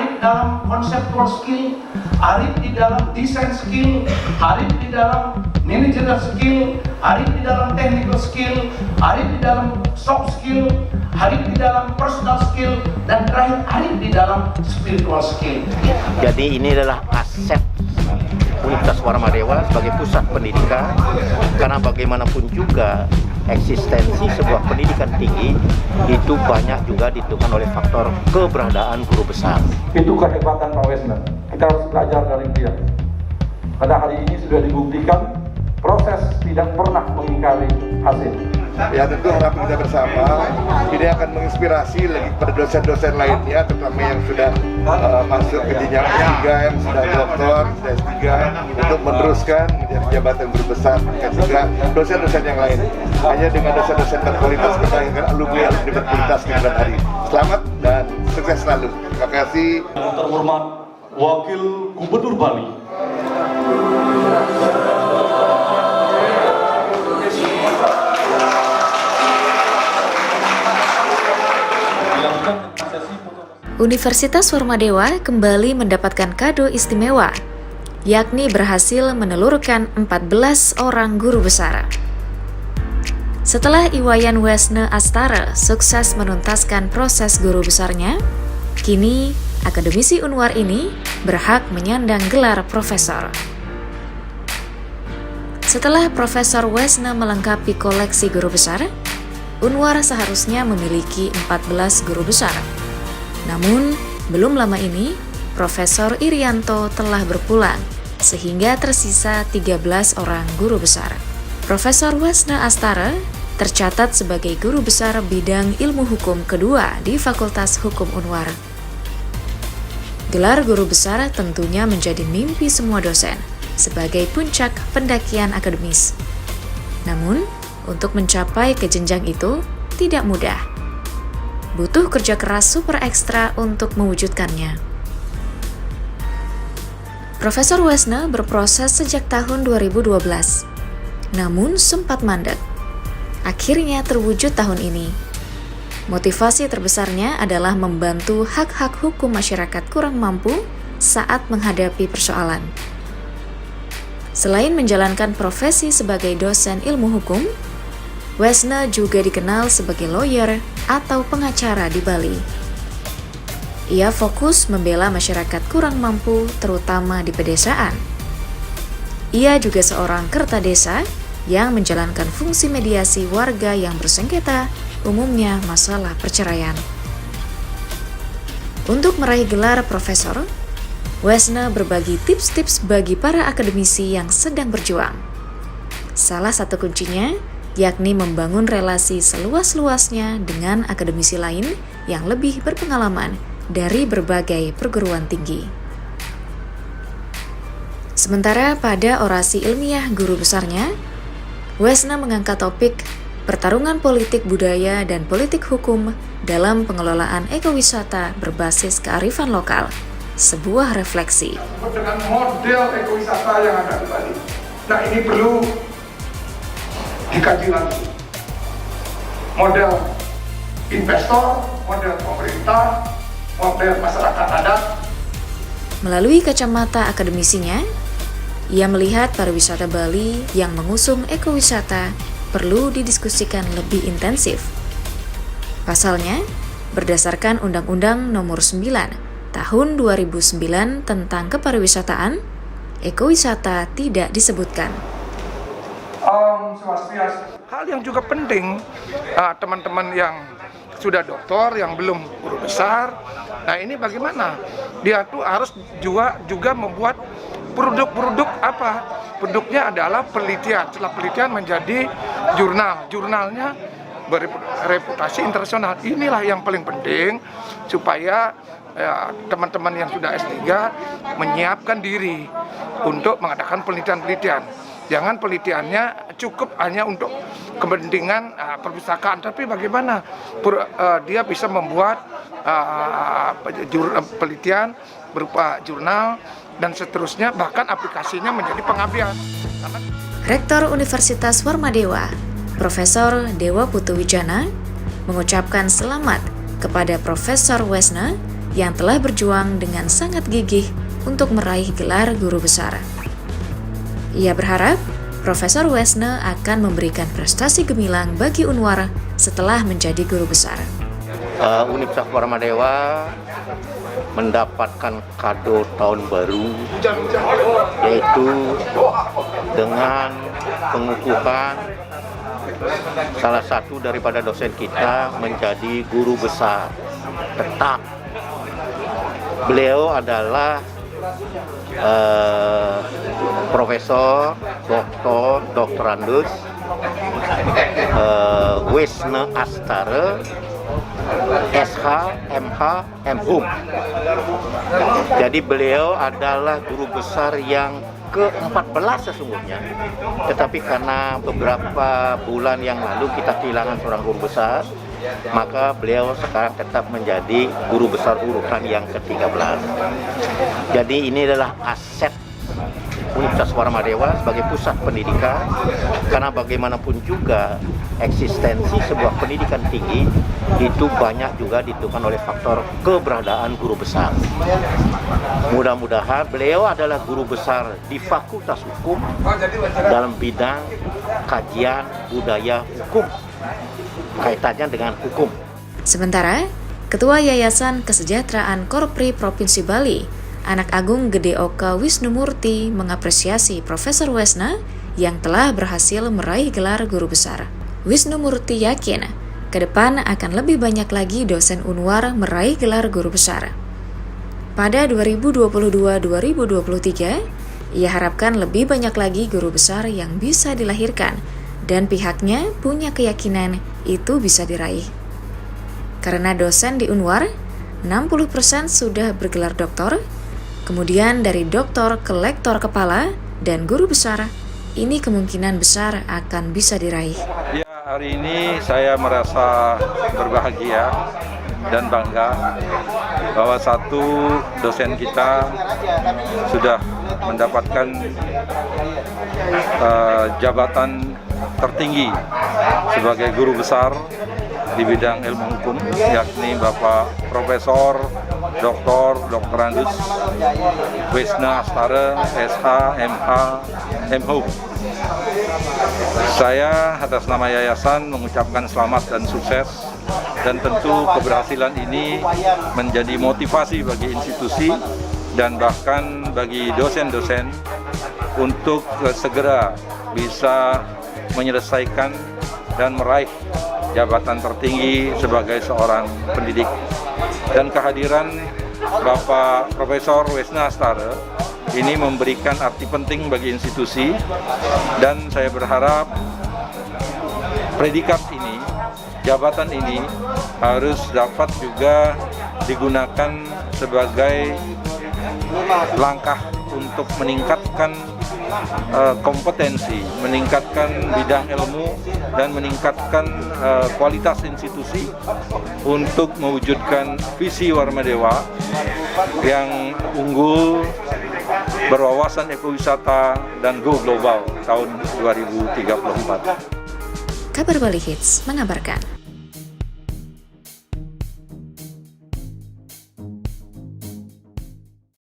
arif dalam conceptual skill, arif di dalam design skill, arif di dalam managerial skill, arif di dalam technical skill, arif di dalam soft skill, arif di dalam personal skill, dan terakhir arif di dalam spiritual skill. Jadi ini adalah aset Universitas Warmadewa sebagai pusat pendidikan, karena bagaimanapun juga eksistensi sebuah pendidikan tinggi itu banyak juga ditentukan oleh faktor keberadaan guru besar. Itu kehebatan Pak Wesner. Kita harus belajar dari dia. Pada hari ini sudah dibuktikan proses tidak pernah mengingkari hasil. Ya tentu harapan kita bersama ini akan menginspirasi lagi kepada dosen-dosen lainnya, terutama yang sudah masuk ke jenjang S3, yang sudah doktor, sudah S3, untuk meneruskan menjadi jabatan guru besar, dan juga dosen-dosen yang lain. Hanya dengan dosen-dosen berkualitas kita akan alumni berkualitas di bulan hari. Selamat dan sukses selalu. Terima kasih. Yang terhormat Wakil Gubernur Bali. Universitas Warmadewa kembali mendapatkan kado istimewa, yakni berhasil menelurkan 14 orang guru besar. Setelah Iwayan Wesne Astara sukses menuntaskan proses guru besarnya, kini akademisi Unwar ini berhak menyandang gelar profesor. Setelah Profesor Wesne melengkapi koleksi guru besar, Unwar seharusnya memiliki 14 guru besar. Namun, belum lama ini, Profesor Irianto telah berpulang, sehingga tersisa 13 orang guru besar. Profesor Wesne Astara tercatat sebagai guru besar bidang ilmu hukum kedua di Fakultas Hukum Unwar. Gelar guru besar tentunya menjadi mimpi semua dosen, sebagai puncak pendakian akademis. Namun, untuk mencapai ke jenjang itu tidak mudah. Butuh kerja keras super ekstra untuk mewujudkannya. Profesor Wesne berproses sejak tahun 2012, namun sempat mandek. Akhirnya terwujud tahun ini. Motivasi terbesarnya adalah membantu hak-hak hukum masyarakat kurang mampu saat menghadapi persoalan. Selain menjalankan profesi sebagai dosen ilmu hukum, Wesne juga dikenal sebagai lawyer atau pengacara di Bali. Ia fokus membela masyarakat kurang mampu, terutama di pedesaan. Ia juga seorang kerta desa yang menjalankan fungsi mediasi warga yang bersengketa, umumnya masalah perceraian. Untuk meraih gelar profesor, Wesne berbagi tips-tips bagi para akademisi yang sedang berjuang. Salah satu kuncinya yakni membangun relasi seluas-luasnya dengan akademisi lain yang lebih berpengalaman dari berbagai perguruan tinggi. Sementara pada orasi ilmiah guru besarnya, Wesne mengangkat topik pertarungan politik budaya dan politik hukum dalam pengelolaan ekowisata berbasis kearifan lokal, sebuah refleksi. Dengan model ekowisata yang ada di Bali. Nah, ini perlu dikaji lagi. Model investor, model pemerintah, model masyarakat adat. Melalui kacamata akademisinya, ia melihat pariwisata Bali yang mengusung ekowisata perlu didiskusikan lebih intensif. Pasalnya, berdasarkan Undang-Undang Nomor 9 Tahun 2009 tentang kepariwisataan, ekowisata tidak disebutkan. Hal yang juga penting, teman-teman yang sudah doktor, yang belum guru besar, nah ini bagaimana? Dia tuh harus juga membuat produk-produk apa? Produknya adalah penelitian. Setelah penelitian menjadi jurnal. Jurnalnya bereputasi internasional. Inilah yang paling penting supaya teman-teman yang sudah S3 menyiapkan diri untuk mengadakan penelitian-penelitian. Jangan penelitiannya cukup hanya untuk kepentingan perpustakaan, tapi bagaimana dia bisa membuat penelitian berupa jurnal dan seterusnya, bahkan aplikasinya menjadi pengabdian. Rektor Universitas Warmadewa, Profesor Dewa Putu Wijana, mengucapkan selamat kepada Profesor Wesne yang telah berjuang dengan sangat gigih untuk meraih gelar guru besar. Ia berharap Profesor Wesne akan memberikan prestasi gemilang bagi Unwar setelah menjadi guru besar. Universitas Warmadewa mendapatkan kado tahun baru, yaitu dengan pengukuhan salah satu daripada dosen kita menjadi guru besar tetap. Beliau adalah Profesor Dr. Andus Wesne Astare, SH, MH, MHum. Jadi beliau adalah guru besar yang ke-14 sesungguhnya. Tetapi karena beberapa bulan yang lalu kita kehilangan seorang guru besar, maka beliau sekarang tetap menjadi guru besar urutan yang ke-13. Jadi ini adalah aset Universitas Warmadewa sebagai pusat pendidikan, karena bagaimanapun juga eksistensi sebuah pendidikan tinggi itu banyak juga ditentukan oleh faktor keberadaan guru besar. Mudah-mudahan beliau adalah guru besar di Fakultas Hukum dalam bidang kajian budaya hukum, kaitannya dengan hukum. Sementara, Ketua Yayasan Kesejahteraan Korpri Provinsi Bali, Anak Agung Gede Oka Wisnumurti, mengapresiasi Profesor Wesne yang telah berhasil meraih gelar guru besar. Wisnumurti yakin ke depan akan lebih banyak lagi dosen Unwar meraih gelar guru besar. Pada 2022-2023, ia harapkan lebih banyak lagi guru besar yang bisa dilahirkan dan pihaknya punya keyakinan itu bisa diraih. Karena dosen di Unwar, 60% sudah bergelar doktor, kemudian dari doktor ke lektor kepala dan guru besar, ini kemungkinan besar akan bisa diraih. Ya, hari ini saya merasa berbahagia dan bangga bahwa satu dosen kita sudah mendapatkan jabatan tertinggi sebagai guru besar di bidang ilmu hukum, yakni Bapak Profesor Dr. Andus Wesne Astare, SH, MH, MHum. Saya atas nama yayasan mengucapkan selamat dan sukses, dan tentu keberhasilan ini menjadi motivasi bagi institusi dan bahkan bagi dosen-dosen untuk segera bisa menyelesaikan dan meraih jabatan tertinggi sebagai seorang pendidik. Dan kehadiran Bapak Profesor Wesne Astare ini memberikan arti penting bagi institusi, dan saya berharap predikat ini, jabatan ini harus dapat juga digunakan sebagai langkah untuk meningkatkan kompetensi, meningkatkan bidang ilmu, dan meningkatkan kualitas institusi untuk mewujudkan visi Warmadewa yang unggul, berwawasan ekowisata, dan go global tahun 2034. Kabar Bali Hits mengabarkan.